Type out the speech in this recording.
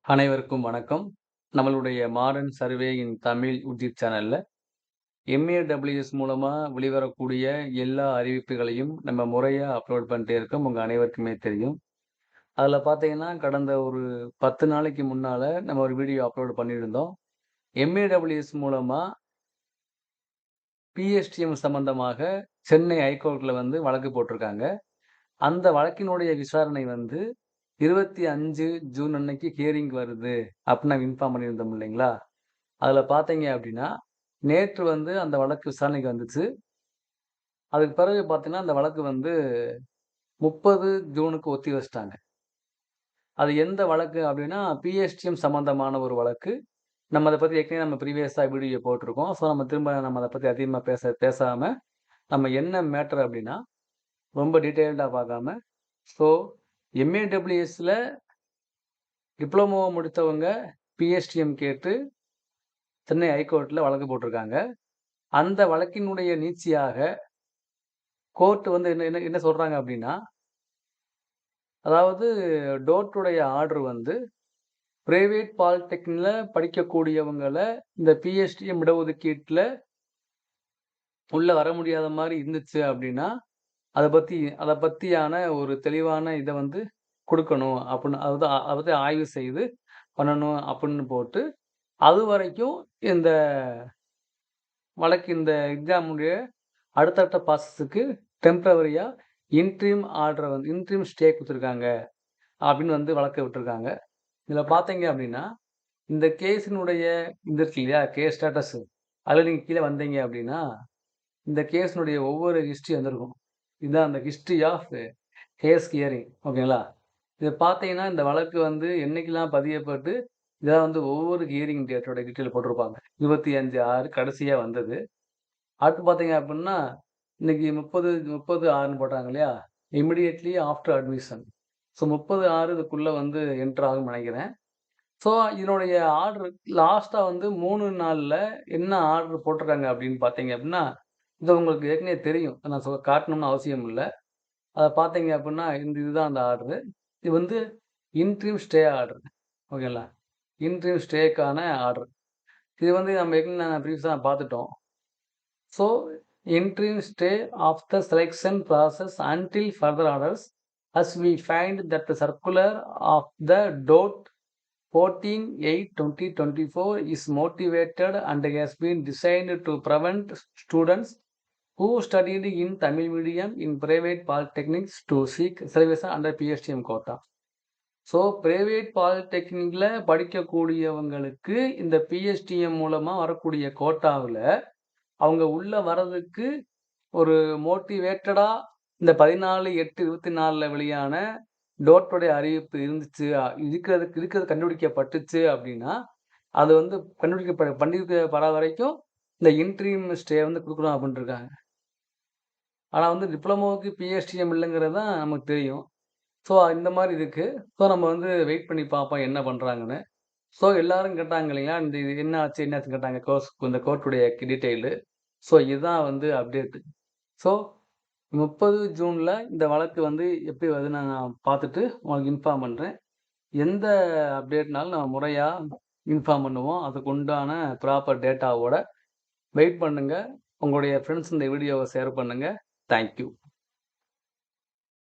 அனைவருக்கும் வணக்கம். நம்மளுடைய மாடர்ன் சர்வே இன் தமிழ் யூடியூப் சேனல்ல எம்ஏடபிள்யூஎஸ் மூலமா வெளிவரக்கூடிய எல்லா அறிவிப்புகளையும் நம்ம முறையா அப்லோட் பண்ணிட்டே இருக்கோம். உங்க அனைவருக்குமே தெரியும். அதில பார்த்தீங்கன்னா, கடந்த ஒரு 10 நாளைக்கு முன்னால நம்ம ஒரு வீடியோ அப்லோட் பண்ணியிருந்தோம். எம்ஏடபிள்யூஎஸ் மூலமா பிஎஸ்டிஎம் சம்பந்தமாக சென்னை ஹைகோர்ட்ல வந்து வழக்கு போட்டிருக்காங்க. அந்த வழக்கினுடைய விசாரணை வந்து 25 ஜூன் அன்னைக்கு ஹியரிங் வருது அப்படின்னு நாங்க இன்ஃபார்ம் பண்ணியிருந்தோம் இல்லைங்களா? அதில பார்த்தீங்க அப்படின்னா, நேற்று வந்து அந்த வழக்கு விசாரணைக்கு வந்துச்சு. அதுக்கு பிறகு பார்த்தீங்கன்னா, அந்த வழக்கு வந்து 30 ஜூனுக்கு ஒத்தி வச்சுட்டாங்க. அது எந்த வழக்கு அப்படின்னா, பிஎஸ்டிஎம் சம்மந்தமான ஒரு வழக்கு. நம்ம அத பத்தி ஏற்கனவே நம்ம ப்ரீவியஸா வீடியோ போட்டிருக்கோம். ஸோ, நம்ம அத பத்தி அதிகமா பேசாம, நம்ம என்ன மேட்டர் அப்படின்னா, ரொம்ப டீட்டெயில்டா பார்க்காம, ஸோ எம்ஏடபிள்யூஎஸ்ல டிப்ளமோ முடித்தவங்க பிஎஸ்டிஎம் கேட்டு சென்னை ஹைகோர்ட்ல வழக்கு போட்டிருக்காங்க. அந்த வழக்கினுடைய நீட்சியாக கோர்ட் வந்து என்ன என்ன என்ன சொல்றாங்க அப்படின்னா, அதாவது டோட்டுடைய ஆர்டர் வந்து பிரைவேட் பாலிடெக்னிக்ல படிக்கக்கூடியவங்கள இந்த பிஎஸ்டிஎம் இடஒதுக்கீட்ல உள்ள வர முடியாத மாரி இருந்துச்சு அப்படின்னா, அத பத்தியான ஒரு தெளிவான இத வந்து குடுக்கணும் அப்படின்னு அதாவது அத பத்தி ஆய்வு செய்து பண்ணணும் அப்படின்னு போட்டு, அதுவரைக்கும் இந்த இந்த எக்ஸாமுடைய அடுத்தடுத்த ப்ராசஸ்க்கு டெம்பரவரியா இன்ட்ரிம் ஸ்டே குடுத்துருக்காங்க அப்படின்னு வந்து வழக்க விட்டுருக்காங்க. இதில பார்த்தீங்க அப்படின்னா, இந்த கேஸினுடைய இது இருக்கு இல்லையா? Case status. அதில நீங்க கீழ வந்தீங்க அப்படின்னா, இந்த கேஸினுடைய ஒவ்வொரு ஹிஸ்டரி வந்திருக்கும். இதுதான் அந்த ஹிஸ்டரி ஆஃப் கேஸ் ஹியரிங் ஓகேங்களா? இத பார்த்தீங்கன்னா, இந்த வழக்கு வந்து என்னைக்கெல்லாம் பதியப்பட்டு, இதெல்லாம் வந்து ஒவ்வொரு ஹியரிங் டேட்டோட டீட்டெயில் போட்டிருப்பாங்க. 25/6 கடைசியா வந்தது. அடுத்து பார்த்தீங்க அப்டின்னா, இன்னைக்கு 30/6ன்னு போட்டாங்க இல்லையா? Immediately after admission. ஸோ 30/6 இதுக்குள்ள வந்து என்டர் ஆகும்னு நெனைக்கிறேன். ஸோ இதனுடைய ஆர்டர் லாஸ்ட்டா வந்து 3 நாள்ல என்ன ஆர்டர் போட்டிருக்காங்க அப்டின்னு பார்த்தீங்க அப்டின்னா, இது உங்களுக்கு ஏற்கனவே தெரியும். நான் காட்டணும்னு அவசியம் இல்ல. அத பார்த்தீங்க அப்டின்னா, இதுதான் அந்த ஆர்டரு. இது வந்து இன்ட்ரிம் ஸ்டே ஆர்டர். ஓகேங்களா? இன்ட்ரிம் ஸ்டேக்கான ஆர்டர். இது வந்து நம்ம ஏற்கனவே ப்ரீவியஸா பார்த்துட்டோம். So, interim stay of the selection process until further orders, as we find that the circular of the DOT 14/8/2024 is motivated and has been designed to prevent students who studied in Tamil medium in private polytechnics to seek reservation under PSTM quota. So, private பாலிடெக்னிக்ல படிக்கக்கூடியவங்களுக்கு இந்த PSTM மூலமா வரக்கூடிய கோட்டாவுல அவங்க உள்ள வர்றதுக்கு ஒரு மோட்டிவேட்டடா இந்த 14/8/24ல வெளியான டோட்டோடைய அறிவிப்பு இருந்துச்சு. இருக்கிறது கண்டுபிடிக்கப்பட்டுச்சு அப்படின்னா, அது வந்து பண்ணியிருக்கப்படாத வரைக்கும் இந்த இன்ட்ரீம் ஸ்டே வந்து குடுக்கணும் அப்படின்னு இருக்காங்க. ஆனா வந்து டிப்ளமோவுக்கு பிஎஸ்டிஎம் இல்லங்கிறது தான் நமக்கு தெரியும். ஸோ இந்த மாரி இருக்கு. ஸோ நம்ம வந்து வெயிட் பண்ணி பார்ப்போம் என்ன பண்றாங்கன்னு. ஸோ எல்லாரும் கேட்டாங்க இல்லைங்களா? இது என்ன ஆச்சு? என்ன ஆச்சுன்னு கேட்டாங்க. இந்த கோர்ட்டுடைய டீட்டெயிலு. ஸோ இதுதான் வந்து அப்டேட். ஸோ 30 ஜூன்ல இந்த வழக்கு வந்து எப்படி வருதுன்னு நான் பார்த்துட்டு உங்களுக்கு இன்ஃபார்ம் பண்றேன். எந்த அப்டேட்னாலும் நம்ம முறையா இன்ஃபார்ம் பண்ணுவோம். அதுக்கு உண்டான ப்ராப்பர் டேட்டாவோட வெயிட் பண்ணுங்க. உங்களுடைய ஃப்ரெண்ட்ஸ் இந்த வீடியோவ ஷேர் பண்ணுங்க. Thank you.